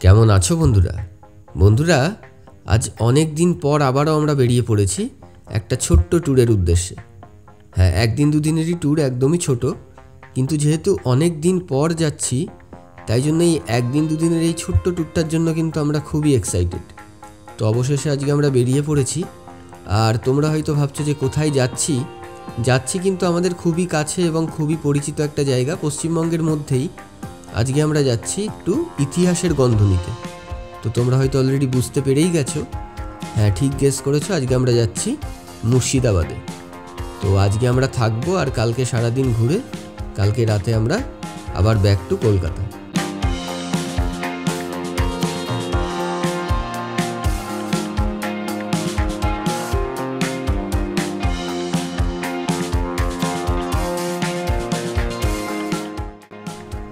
কেমন আছো বন্ধুরা? বন্ধুরা, আজ অনেক দিন পর আবারও আমরা বেরিয়ে পড়েছি একটা ছোট্ট ট্যুরের উদ্দেশ্যে। হ্যাঁ, একদিন দুদিনেরই ট্যুর, একদমই ছোট, কিন্তু যেহেতু অনেক দিন পর যাচ্ছি তাই জন্য এই একদিন দুদিনের এই ছোট্ট ট্যুরটার জন্য কিন্তু আমরা খুবই এক্সাইটেড। তো অবশেষে আজকে আমরা বেরিয়ে পড়েছি। আর তোমরা হয়তো ভাবছো যে কোথায় যাচ্ছি কিন্তু আমাদের খুবই কাছে এবং খুবই পরিচিত একটা জায়গা, পশ্চিমবঙ্গের মধ্যেই। আজকে আমরা যাচ্ছি একটু ইতিহাসের গন্ধ নিতে। তো তোমরা হয়তো অলরেডি বুঝতে পেরেই গেছো। হ্যাঁ, ঠিক গেস করেছো, আজকে আমরা যাচ্ছি মুর্শিদাবাদে। তো আজকে আমরা থাকবো আর কালকে সারাদিন ঘুরে কালকে রাতে আমরা আবার ব্যাক টু কলকাতা।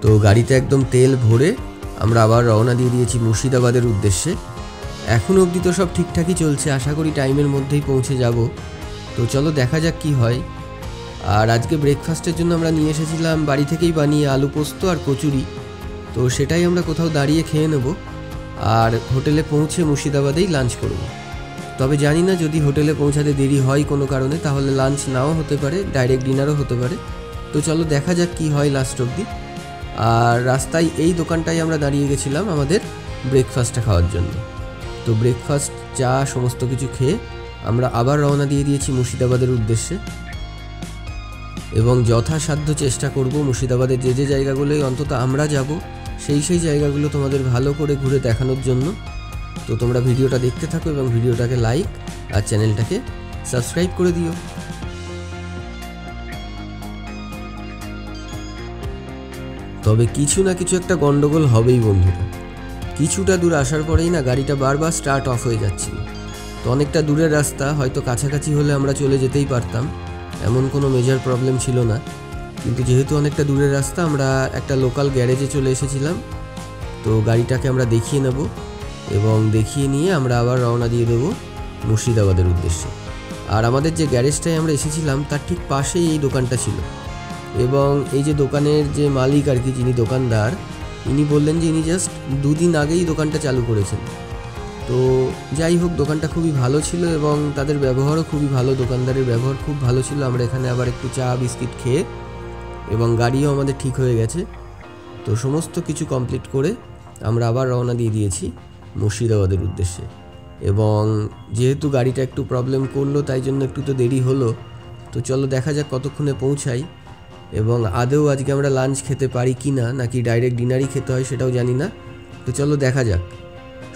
তো গাড়িতে একদম তেল ভরে আমরা আবার রওনা দিয়ে দিয়েছি মুর্শিদাবাদের উদ্দেশ্যে। এখনও অবধি তো সব ঠিকঠাকই চলছে, আশা করি টাইমের মধ্যেই পৌঁছে যাব। তো চলো দেখা যাক কি হয়। আর আজকে ব্রেকফাস্টের জন্য আমরা নিয়ে এসেছিলাম বাড়ি থেকেই বানিয়ে আলু পোস্ত আর কচুরি। তো সেটাই আমরা কোথাও দাঁড়িয়ে খেয়ে নেব আর হোটেলে পৌঁছে মুর্শিদাবাদেই লাঞ্চ করব। তবে জানি না, যদি হোটেলে পৌঁছাতে দেরি হয় কোনো কারণে তাহলে লাঞ্চ নাও হতে পারে, ডাইরেক্ট ডিনারও হতে পারে। তো চলো দেখা যাক কি হয় লাস্ট অবধি। আর রাস্তায় এই দোকানটায় আমরা দাঁড়িয়ে গেছিলাম আমাদের ব্রেকফাস্টটা খাওয়ার জন্য। তো ব্রেকফাস্ট, চা সমস্ত কিছু খেয়ে আমরা আবার রওনা দিয়ে দিয়েছি মুর্শিদাবাদের উদ্দেশ্যে এবং যথাসাধ্য চেষ্টা করব মুর্শিদাবাদের যে জায়গাগুলোই অন্তত আমরা যাব সেই জায়গাগুলো তোমাদের ভালো করে ঘুরে দেখানোর জন্য। তো তোমরা ভিডিওটা দেখতে থাকো এবং ভিডিওটাকে লাইক আর চ্যানেলটাকে সাবস্ক্রাইব করে দিও। তবে কিছু না কিছু একটা গন্ডগোল হবেই বন্ধুরা। কিছুটা দূর আসার পরেই না গাড়িটা বারবার স্টার্ট অফ হয়ে যাচ্ছিল। তো অনেকটা দূরের রাস্তা, হয়তো কাছাকাছি হলে আমরা চলে যেতেই পারতাম, এমন কোনো মেজর প্রবলেম ছিল না। কিন্তু যেহেতু অনেকটা দূরের রাস্তা, আমরা একটা লোকাল গ্যারেজে চলে এসেছিলাম। তো গাড়িটাকে আমরা দেখিয়ে নেব এবং দেখিয়ে নিয়ে আমরা আবার রওনা দিয়ে দেবো মুর্শিদাবাদের উদ্দেশ্যে। আর আমাদের যে গ্যারেজটায় আমরা এসেছিলাম তার ঠিক পাশেই এই দোকানটা ছিল এবং এই যে দোকানের যে মালিক আর কি, যিনি দোকানদার, ইনি বললেন যে ইনি জাস্ট 2 দিন আগেই দোকানটা চালু করেছেন। তো যাই হোক, দোকানটা খুবই ভালো ছিল এবং তাদের ব্যবহারও খুবই ভালো, দোকানদারের ব্যবহার খুব ভালো ছিল। আমরা এখানে আবার একটু চা বিস্কিট খেয়ে এবং গাড়িও আমাদের ঠিক হয়ে গেছে। তো সমস্ত কিছু কমপ্লিট করে আমরা আবার রওনা দিয়ে দিয়েছি মুর্শিদাবাদের উদ্দেশ্যে। এবং যেহেতু গাড়িটা একটু প্রবলেম করলো তাই জন্য একটু তো দেরি হলো। তো চলো দেখা যাক কতক্ষণে পৌঁছাই এবং আদৌ আজকে আমরা লাঞ্চ খেতে পারি কি না, নাকি ডাইরেক্ট ডিনারই খেতে হয় সেটাও জানি না। তো চলো দেখা যাক,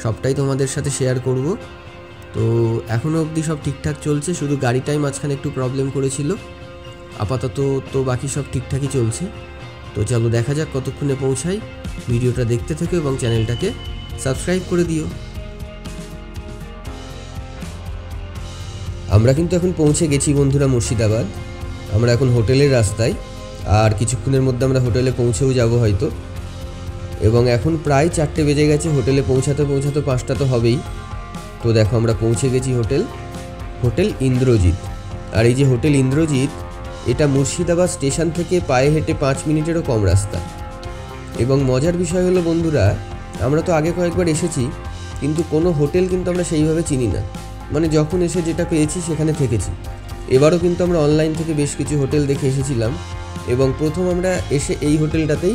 সবটাই তোমাদের সাথে শেয়ার করব। তো এখনও অবধি সব ঠিকঠাক চলছে, শুধু গাড়িটাই মাঝখানে একটু প্রবলেম করেছিল। আপাতত তো বাকি সব ঠিকঠাকই চলছে। তো চলো দেখা যাক কতক্ষণে পৌঁছাই। ভিডিওটা দেখতে থেকো এবং চ্যানেলটাকে সাবস্ক্রাইব করে দিও। আমরা কিন্তু এখন পৌঁছে গেছি বন্ধুরা মুর্শিদাবাদ। আমরা এখন হোটেলের রাস্তায়, আর কিছুক্ষণের মধ্যে আমরা হোটেলে পৌঁছেও যাব হয়তো। এবং এখন প্রায় 4টে বেজে গেছে, হোটেলে পৌঁছাতে 5টা তো হবেই। তো দেখো আমরা পৌঁছে গেছি হোটেল ইন্দ্রজিৎ। আর এই যে হোটেল ইন্দ্রজিৎ, এটা মুর্শিদাবাদ স্টেশন থেকে পায়ে হেঁটে 5 মিনিটেরও কম রাস্তা। এবং মজার বিষয় হলো বন্ধুরা, আমরা তো আগে কয়েকবার এসেছি কিন্তু কোনো হোটেল কিন্তু আমরা সেইভাবে চিনি না, মানে যখন এসে যেটা পেয়েছি সেখানে থেকেছি। এবারও কিন্তু আমরা অনলাইন থেকে বেশ কিছু হোটেল দেখে এসেছিলাম এবং প্রথম আমরা এসে এই হোটেলটাতেই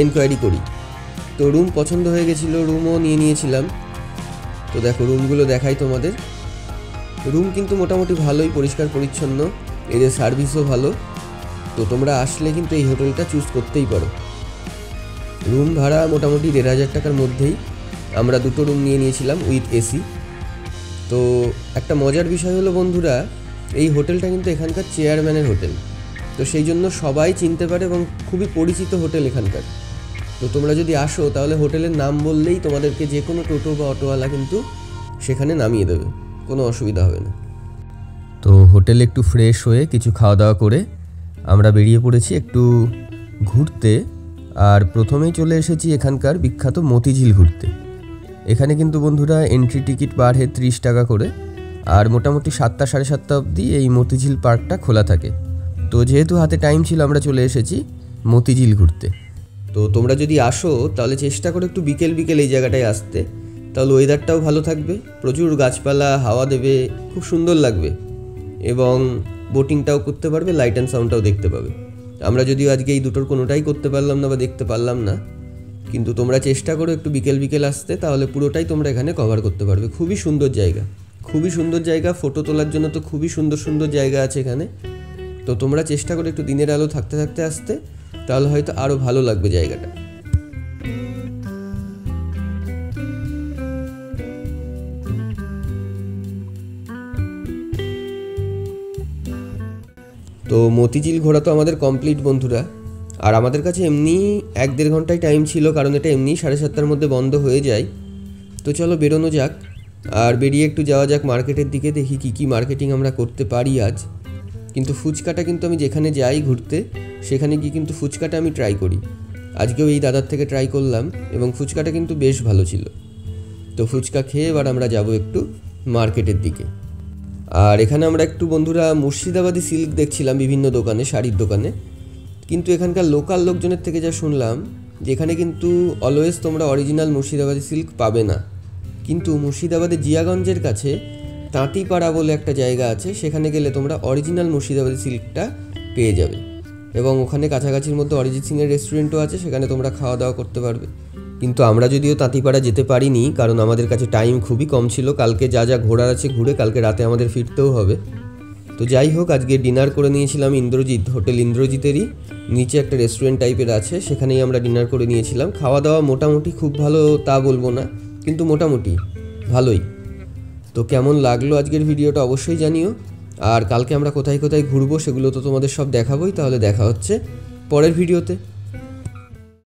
এনকোয়ারি করি। তো রুম পছন্দ হয়ে গেছিলো, রুমও নিয়েছিলাম। তো দেখো রুমগুলো দেখাই তোমাদের। রুম কিন্তু মোটামুটি ভালোই, পরিষ্কার পরিচ্ছন্ন, এদের সার্ভিসও ভালো। তো তোমরা আসলে কিন্তু এই হোটেলটা চুজ করতেই পারো। রুম ভাড়া মোটামুটি 1,500 টাকার মধ্যেই আমরা 2টো রুম নিয়েছিলাম উইথ এসি। তো একটা মজার বিষয় হলো বন্ধুরা, এই হোটেলটা কিন্তু এখানকার চেয়ারম্যানের হোটেল। তো সেই জন্য সবাই চিনতে পারে এবং খুবই পরিচিত হোটেল এখানকার। তো তোমরা যদি আসো তাহলে হোটেলের নাম বললেই তোমাদেরকে যে কোনো টোটো বা অটোওয়ালা কিন্তু সেখানে নামিয়ে দেবে, কোনো অসুবিধা হবে না। তো হোটেলে একটু ফ্রেশ হয়ে কিছু খাওয়া দাওয়া করে আমরা বেরিয়ে পড়েছি একটু ঘুরতে। আর প্রথমেই চলে এসেছি এখানকার বিখ্যাত মতিঝিল ঘুরতে। এখানে কিন্তু বন্ধুরা এন্ট্রি টিকিট পার হেড 30 টাকা করে, আর মোটামুটি 7টা সাড়ে 7টা অবধি এই মতিঝিল পার্কটা খোলা থাকে। তো যেহেতু হাতে টাইম ছিল আমরা চলে এসেছি মতিঝিল ঘুরতে। তো তোমরা যদি আসো তাহলে চেষ্টা করো একটু বিকেল বিকেল এই জায়গাটায় আসতে, তাহলে ওয়েদারটাও ভালো থাকবে, প্রচুর গাছপালা হাওয়া দেবে, খুব সুন্দর লাগবে এবং বোটিংটাও করতে পারবে, লাইট অ্যান্ড সাউন্ডটাও দেখতে পাবে। আমরা যদিও আজকে এই দুটোর কোনোটাই করতে পারলাম না বা দেখতে পারলাম না, কিন্তু তোমরা চেষ্টা করো একটু বিকেল বিকেল আসতে, তাহলে পুরোটাই তোমরা এখানে কভার করতে পারবে। খুবই সুন্দর জায়গা, খুবই সুন্দর জায়গা, ফটো তোলার জন্য তো খুবই সুন্দর সুন্দর জায়গা আছে এখানে। তো তোমরা চেষ্টা করো একটু দিনের আলো থাকতে থাকতে আসতে, তাহলে হয়তো আরও ভালো লাগবে জায়গাটা। তো মতিঝিল ঘোরা তো আমাদের কমপ্লিট বন্ধুরা, আর আমাদের কাছে এমনি 1-1.5 ঘন্টায় টাইম ছিল, কারণ এটা এমনি 7:30 মধ্যে বন্ধ হয়ে যায়। তো চলো বেরোনো যাক, আর বেরিয়ে একটু যাওয়া যাক মার্কেটের দিকে, দেখি কী মার্কেটিং আমরা করতে পারি আজ। কিন্তু ফুচকাটা কিন্তু আমি যেখানে যাই ঘুরতে সেখানে গিয়ে কিন্তু ফুচকাটা আমি ট্রাই করি। আজকেও এই দাদার থেকে ট্রাই করলাম এবং ফুচকাটা কিন্তু বেশ ভালো ছিল। তো ফুচকা খেয়ে এবার আমরা যাব একটু মার্কেটের দিকে। আর এখানে আমরা একটু বন্ধুরা মুর্শিদাবাদি সিল্ক দেখছিলাম বিভিন্ন দোকানে, শাড়ির দোকানে। কিন্তু এখানকার লোকাল লোকজনের থেকে যা শুনলাম যেখানে কিন্তু অলওয়েজ তোমরা অরিজিনাল মুর্শিদাবাদি সিল্ক পাবে না, কিন্তু মুর্শিদাবাদের জিয়াগঞ্জের কাছে তাঁতিপাড়া বলে একটা জায়গা আছে, সেখানে গেলে তোমরা অরিজিনাল মুর্শিদাবাদি সিল্কটা পেয়ে যাবে। এবং ওখানে কাছাকাছির মধ্যে অরিজিৎ সিংয়ের রেস্টুরেন্টও আছে, সেখানে তোমরা খাওয়া দাওয়া করতে পারবে। কিন্তু আমরা যদিও তাঁতিপাড়া যেতে পারিনি, কারণ আমাদের কাছে টাইম খুবই কম ছিল। কালকে যা যা ঘোরার আছে ঘুরে কালকে রাতে আমাদের ফিরতেও হবে। তো যাই হোক, আজকে ডিনার করে নিয়েছিলাম ইন্দ্রজিৎ, হোটেল ইন্দ্রজিতেরই নিচে একটা রেস্টুরেন্ট টাইপের আছে, সেখানেই আমরা ডিনার করে নিয়েছিলাম। খাওয়া দাওয়া মোটামুটি খুব ভালো তা বলবো না, কিন্তু মোটামুটি ভালোই। তো কেমন লাগলো আজকের ভিডিওটা অবশ্যই জানিও। আর কালকে আমরা কোথায় কোথায় ঘুরবো সেগুলো তো তোমাদের সব দেখাবোই। তাহলে দেখা হচ্ছে পরের ভিডিওতে।